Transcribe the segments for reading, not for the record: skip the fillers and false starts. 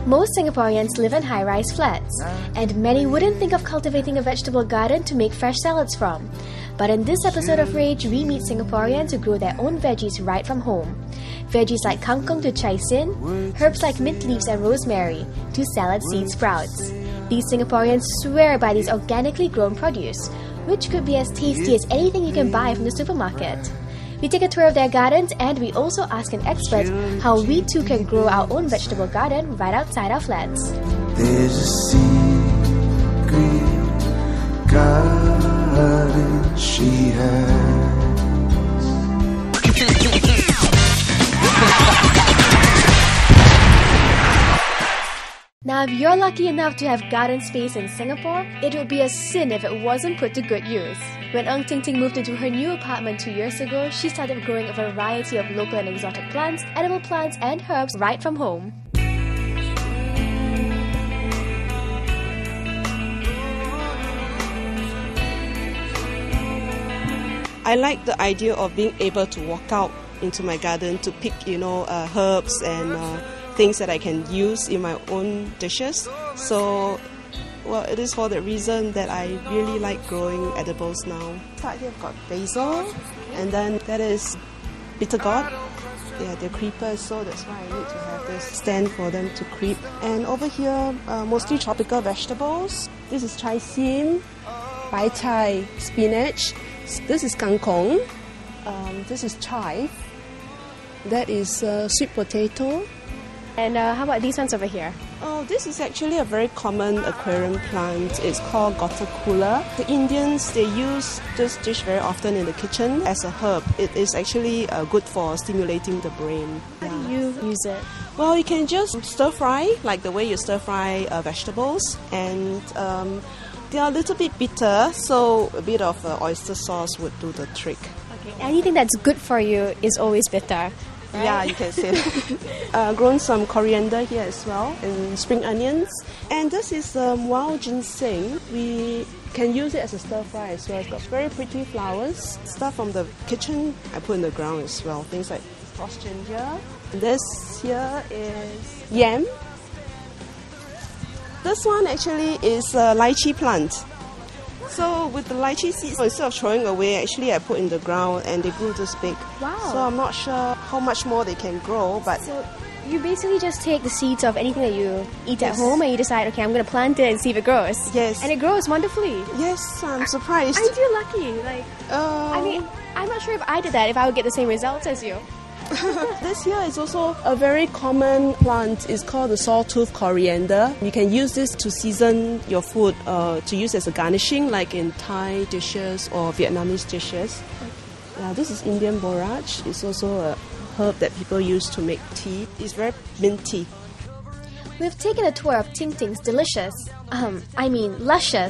Most Singaporeans live in high-rise flats, and many wouldn't think of cultivating a vegetable garden to make fresh salads from. But in this episode of R.age, we meet Singaporeans who grow their own veggies right from home. Veggies like kangkong to chai sin, herbs like mint leaves and rosemary, to salad seed sprouts. These Singaporeans swear by these organically grown produce, which could be as tasty as anything you can buy from the supermarket. We take a tour of their gardens, and we also ask an expert how we too can grow our own vegetable garden right outside our flats. There's a secret garden she has. Now, if you're lucky enough to have garden space in Singapore, it would be a sin if it wasn't put to good use. When Ng Ting Ting moved into her new apartment 2 years ago, she started growing a variety of local and exotic plants, edible plants and herbs right from home. I like the idea of being able to walk out into my garden to pick, herbs and things that I can use in my own dishes. So, it is for that reason that I really like growing edibles now. Start here, I've got basil, and then that is bitter gourd. Yeah, they're creepers, so that's why I need to have this stand for them to creep. And over here, mostly tropical vegetables. This is chai sin, bai chai, spinach. This is kangkong. This is chive. That is sweet potato. And how about these ones over here? Oh, this is actually a very common aquarium plant. It's called gotacula. The Indians, they use this dish very often in the kitchen as a herb. It is actually good for stimulating the brain. How do you use it? Well, you can just stir fry, like the way you stir fry vegetables. And they are a little bit bitter, so a bit of oyster sauce would do the trick. Okay. Anything that's good for you is always bitter. Right? Yeah, you can say that. Grown some coriander here as well, and spring onions. And this is wild ginseng. We can use it as a stir fry as well. It's got very pretty flowers. Stuff from the kitchen, I put in the ground as well. Things like frost ginger. This here is yam. This one actually is a lychee plant. So with the lychee seeds, instead of throwing away, actually I put in the ground and they grew this big. Wow. So I'm not sure how much more they can grow, but... So you basically just take the seeds of anything that you eat at home and you decide, okay, I'm going to plant it and see if it grows. Yes. And it grows wonderfully. Yes, I'm surprised. Aren't you lucky? I mean, I'm not sure if I did that, if I would get the same results as you. This here is also a very common plant. It's called the sawtooth coriander. You can use this to season your food, to use as a garnishing, like in Thai dishes or Vietnamese dishes. This is Indian borage. It's also a herb that people use to make tea. It's very minty. We've taken a tour of Ting Ting's luscious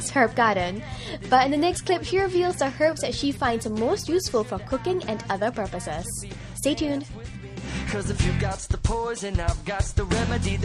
herb garden. But in the next clip, she reveals the herbs that she finds most useful for cooking and other purposes. Stay tuned. 'Cause if you got the poison, I've got the remedy.